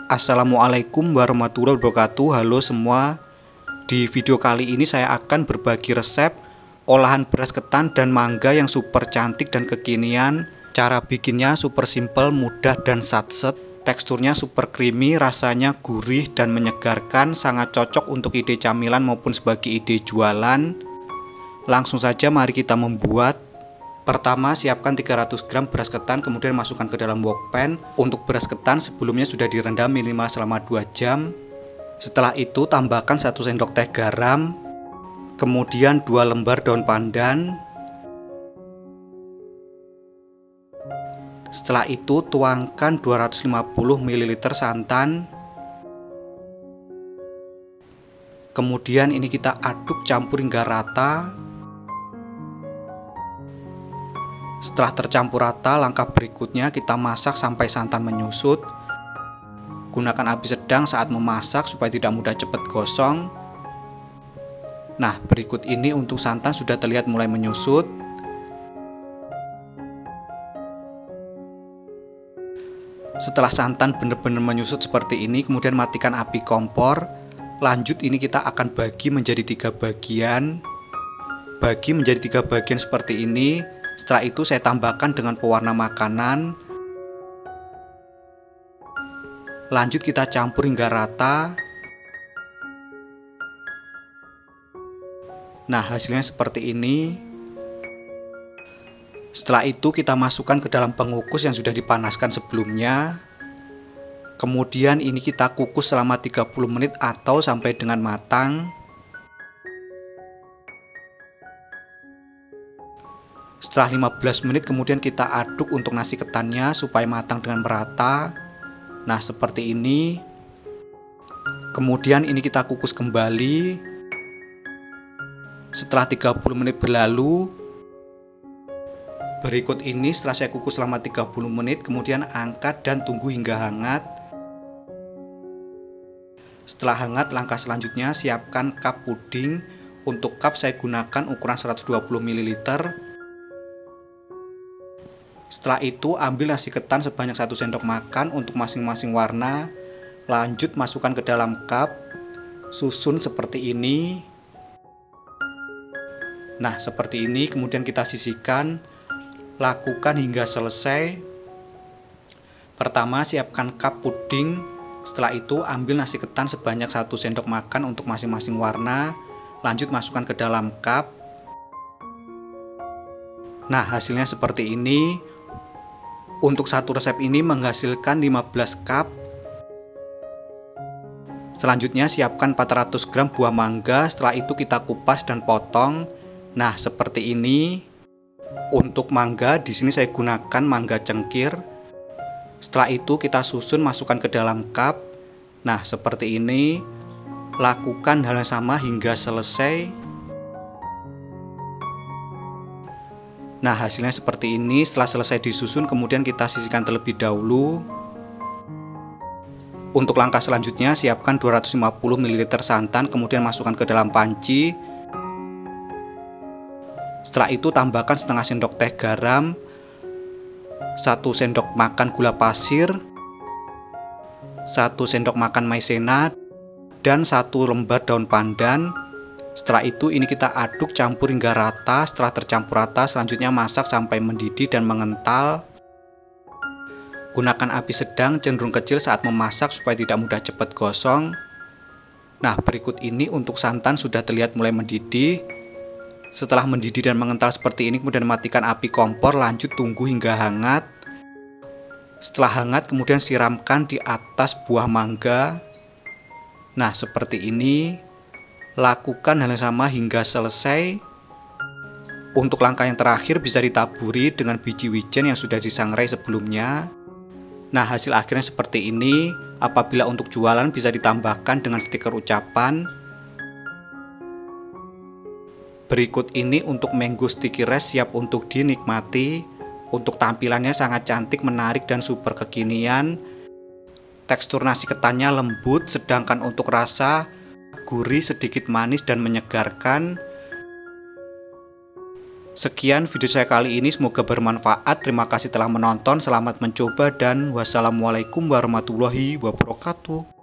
Assalamualaikum warahmatullahi wabarakatuh. Halo semua. Di video kali ini saya akan berbagi resep olahan beras ketan dan mangga yang super cantik dan kekinian. Cara bikinnya super simple, mudah dan satset. Teksturnya super creamy, rasanya gurih dan menyegarkan. Sangat cocok untuk ide camilan maupun sebagai ide jualan. Langsung saja mari kita membuat. Pertama, siapkan 300 gram beras ketan, kemudian masukkan ke dalam wok pan. Untuk beras ketan sebelumnya sudah direndam minimal selama 2 jam. Setelah itu tambahkan 1 sendok teh garam, kemudian 2 lembar daun pandan. Setelah itu tuangkan 250 ml santan. Kemudian ini kita aduk campur hingga rata. Setelah tercampur rata, langkah berikutnya kita masak sampai santan menyusut. Gunakan api sedang saat memasak supaya tidak mudah cepat gosong. Nah, berikut ini untuk santan sudah terlihat mulai menyusut. Setelah santan benar-benar menyusut seperti ini, kemudian matikan api kompor. Lanjut ini kita akan bagi menjadi 3 bagian. Bagi menjadi 3 bagian seperti ini. Setelah itu saya tambahkan dengan pewarna makanan. Lanjut kita campur hingga rata. Nah, hasilnya seperti ini. Setelah itu kita masukkan ke dalam pengukus yang sudah dipanaskan sebelumnya. Kemudian ini kita kukus selama 30 menit atau sampai dengan matang. Setelah 15 menit kemudian kita aduk untuk nasi ketannya supaya matang dengan merata. Nah, seperti ini. Kemudian ini kita kukus kembali. Setelah 30 menit berlalu, berikut ini setelah saya kukus selama 30 menit, kemudian angkat dan tunggu hingga hangat. Setelah hangat, langkah selanjutnya siapkan cup puding. Untuk cup saya gunakan ukuran 120 ml. Setelah itu ambil nasi ketan sebanyak 1 sendok makan untuk masing-masing warna. Lanjut masukkan ke dalam cup. Susun seperti ini. Nah, seperti ini. Kemudian kita sisihkan. Lakukan hingga selesai. Pertama, siapkan cup puding. Setelah itu ambil nasi ketan sebanyak 1 sendok makan untuk masing-masing warna. Lanjut masukkan ke dalam cup. Nah, hasilnya seperti ini. Untuk satu resep ini menghasilkan 15 cup. Selanjutnya siapkan 400 gram buah mangga. Setelah itu kita kupas dan potong. Nah, seperti ini. Untuk mangga di sini saya gunakan mangga cengkir. Setelah itu kita susun masukkan ke dalam cup. Nah, seperti ini. Lakukan hal yang sama hingga selesai. Nah, hasilnya seperti ini. Setelah selesai disusun, kemudian kita sisihkan terlebih dahulu. Untuk langkah selanjutnya, siapkan 250 ml santan, kemudian masukkan ke dalam panci. Setelah itu tambahkan setengah sendok teh garam, 1 sendok makan gula pasir, 1 sendok makan maizena, dan 1 lembar daun pandan. Setelah itu ini kita aduk campur hingga rata. Setelah tercampur rata, selanjutnya masak sampai mendidih dan mengental. Gunakan api sedang cenderung kecil saat memasak supaya tidak mudah cepat gosong. Nah, berikut ini untuk santan sudah terlihat mulai mendidih. Setelah mendidih dan mengental seperti ini, kemudian matikan api kompor, lanjut tunggu hingga hangat. Setelah hangat, kemudian siramkan di atas buah mangga. Nah, seperti ini. Lakukan hal yang sama hingga selesai. Untuk langkah yang terakhir bisa ditaburi dengan biji wijen yang sudah disangrai sebelumnya. Nah, hasil akhirnya seperti ini. Apabila untuk jualan bisa ditambahkan dengan stiker ucapan. Berikut ini untuk mango sticky rice siap untuk dinikmati. Untuk tampilannya sangat cantik, menarik dan super kekinian. Tekstur nasi ketannya lembut, sedangkan untuk rasa gurih, sedikit manis dan menyegarkan. Sekian video saya kali ini, semoga bermanfaat. Terima kasih telah menonton, selamat mencoba, dan wassalamualaikum warahmatullahi wabarakatuh.